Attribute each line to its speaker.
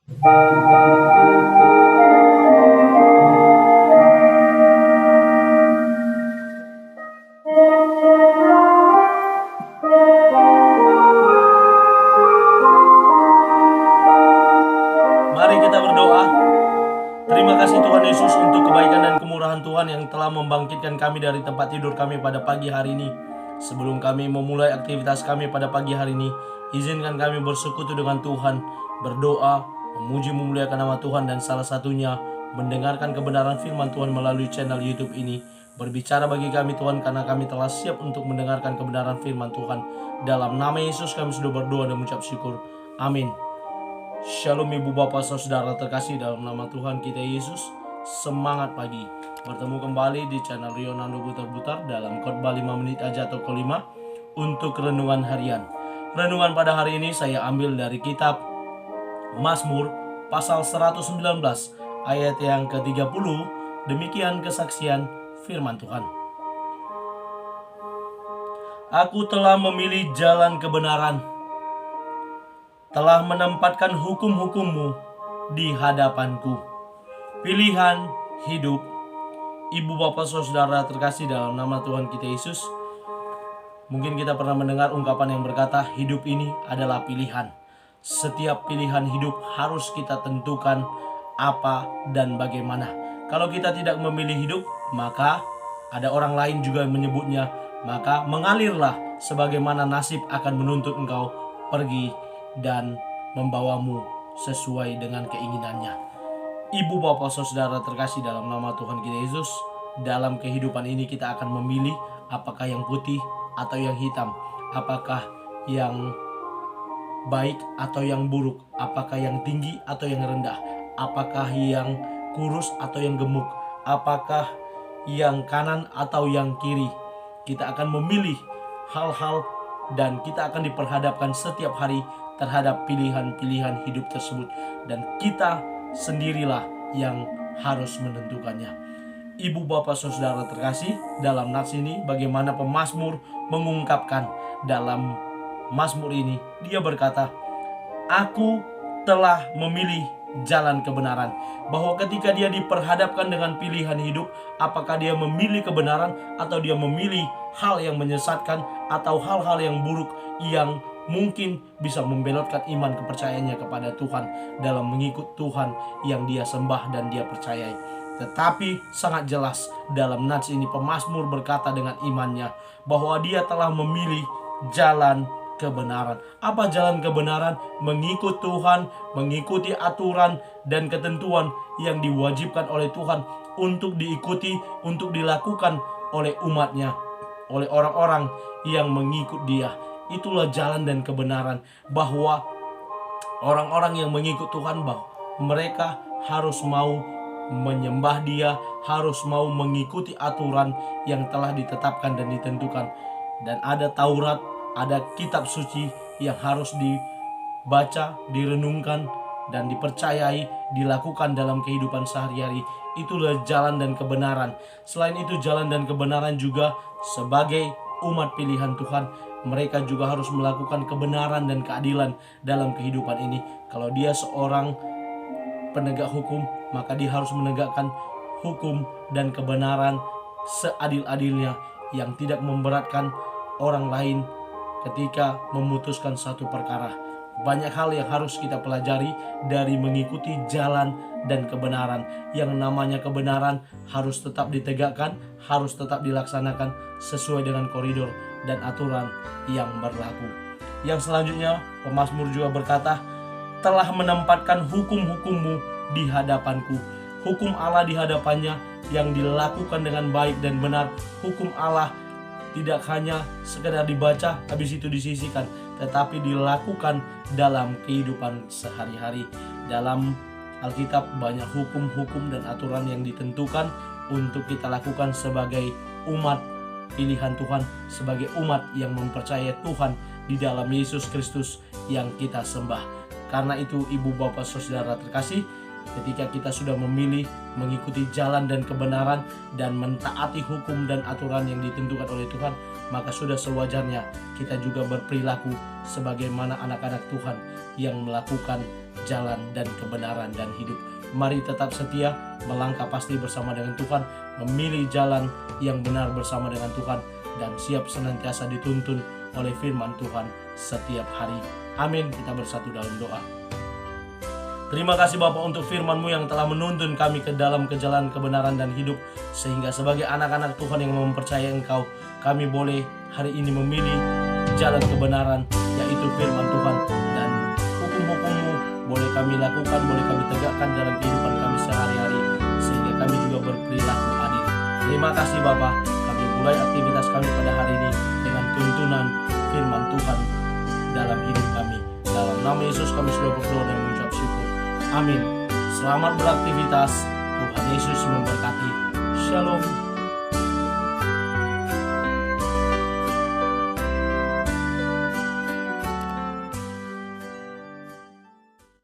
Speaker 1: Mari kita berdoa. Terima kasih Tuhan Yesus untuk kebaikan dan kemurahan Tuhan yang telah membangkitkan kami dari tempat tidur kami pada pagi hari ini. Sebelum kami memulai aktivitas kami pada pagi hari ini, izinkan kami bersekutu dengan Tuhan, berdoa, memuji memuliakan nama Tuhan, dan salah satunya mendengarkan kebenaran firman Tuhan melalui channel YouTube ini. Berbicara bagi kami Tuhan, karena kami telah siap untuk mendengarkan kebenaran firman Tuhan. Dalam nama Yesus kami sudah berdoa dan mengucap syukur. Amin. Shalom ibu bapak saudara terkasih dalam nama Tuhan kita Yesus. Semangat pagi. Bertemu kembali di channel Rionando Butar-Butar dalam khotbah 5 menit aja atau kelima untuk renungan harian. Renungan pada hari ini saya ambil dari kitab Mazmur pasal 119 ayat yang ke-30. Demikian kesaksian firman Tuhan. Aku telah memilih jalan kebenaran, telah menempatkan hukum-hukum-Mu di hadapanku. Pilihan hidup. Ibu bapak saudara terkasih dalam nama Tuhan kita Yesus, mungkin kita pernah mendengar ungkapan yang berkata hidup ini adalah pilihan. Setiap pilihan hidup harus kita tentukan apa dan bagaimana. Kalau kita tidak memilih hidup, maka ada orang lain juga menyebutnya, maka mengalirlah sebagaimana nasib akan menuntut engkau pergi dan membawamu sesuai dengan keinginannya. Ibu bapak saudara terkasih dalam nama Tuhan kita Yesus, dalam kehidupan ini kita akan memilih apakah yang putih atau yang hitam, apakah yang baik atau yang buruk, apakah yang tinggi atau yang rendah, apakah yang kurus atau yang gemuk, apakah yang kanan atau yang kiri. Kita akan memilih hal-hal dan kita akan diperhadapkan setiap hari terhadap pilihan-pilihan hidup tersebut, dan kita sendirilah yang harus menentukannya. Ibu bapak saudara terkasih, dalam nats ini bagaimana pemazmur mengungkapkan dalam mazmur ini, dia berkata, aku telah memilih jalan kebenaran. Bahwa ketika dia diperhadapkan dengan pilihan hidup, apakah dia memilih kebenaran atau dia memilih hal yang menyesatkan atau hal-hal yang buruk yang mungkin bisa membelotkan iman kepercayaannya kepada Tuhan dalam mengikut Tuhan yang dia sembah dan dia percayai. Tetapi sangat jelas dalam nats ini pemazmur berkata dengan imannya bahwa dia telah memilih jalan kebenaran. Apa jalan kebenaran? Mengikut Tuhan, mengikuti aturan dan ketentuan yang diwajibkan oleh Tuhan untuk diikuti, untuk dilakukan oleh umatnya, oleh orang-orang yang mengikut dia. Itulah jalan dan kebenaran, bahwa orang-orang yang mengikut Tuhan, bahwa mereka harus mau menyembah dia, harus mau mengikuti aturan yang telah ditetapkan dan ditentukan. Dan ada Taurat, ada kitab suci yang harus dibaca, direnungkan, dan dipercayai, dilakukan dalam kehidupan sehari-hari. Itulah jalan dan kebenaran. Selain itu, jalan dan kebenaran juga sebagai umat pilihan Tuhan, mereka juga harus melakukan kebenaran dan keadilan dalam kehidupan ini. Kalau dia seorang penegak hukum, maka dia harus menegakkan hukum dan kebenaran seadil-adilnya, yang tidak memberatkan orang lain ketika memutuskan satu perkara. Banyak hal yang harus kita pelajari dari mengikuti jalan dan kebenaran. Yang namanya kebenaran harus tetap ditegakkan, harus tetap dilaksanakan sesuai dengan koridor dan aturan yang berlaku. Yang selanjutnya, pemazmur juga berkata, telah menempatkan hukum-hukum-Mu di hadapanku. Hukum Allah di hadapannya yang dilakukan dengan baik dan benar. Hukum Allah tidak hanya sekedar dibaca habis itu disisihkan, tetapi dilakukan dalam kehidupan sehari-hari. Dalam Alkitab banyak hukum-hukum dan aturan yang ditentukan untuk kita lakukan sebagai umat pilihan Tuhan, sebagai umat yang mempercayai Tuhan di dalam Yesus Kristus yang kita sembah. Karena itu ibu bapak saudara terkasih, ketika kita sudah memilih mengikuti jalan dan kebenaran dan mentaati hukum dan aturan yang ditentukan oleh Tuhan, maka sudah sewajarnya kita juga berperilaku sebagaimana anak-anak Tuhan yang melakukan jalan dan kebenaran dan hidup. Mari tetap setia, melangkah pasti bersama dengan Tuhan, memilih jalan yang benar bersama dengan Tuhan, dan siap senantiasa dituntun oleh firman Tuhan setiap hari. Amin. Kita bersatu dalam doa. Terima kasih Bapa untuk firman-Mu yang telah menuntun kami ke dalam jalan kebenaran dan hidup, sehingga sebagai anak-anak Tuhan yang mempercayai Engkau, kami boleh hari ini memilih jalan kebenaran, yaitu firman Tuhan, dan hukum-hukum-Mu boleh kami lakukan, boleh kami tegakkan dalam kehidupan kami sehari-hari, sehingga kami juga berperilaku adil. Terima kasih Bapa, kami mulai aktivitas kami pada hari ini dengan tuntunan firman Tuhan dalam hidup kami. Dalam nama Yesus kami sudah berdoa dan mengucap syukur. Amin. Selamat beraktivitas. Tuhan Yesus memberkati. Shalom.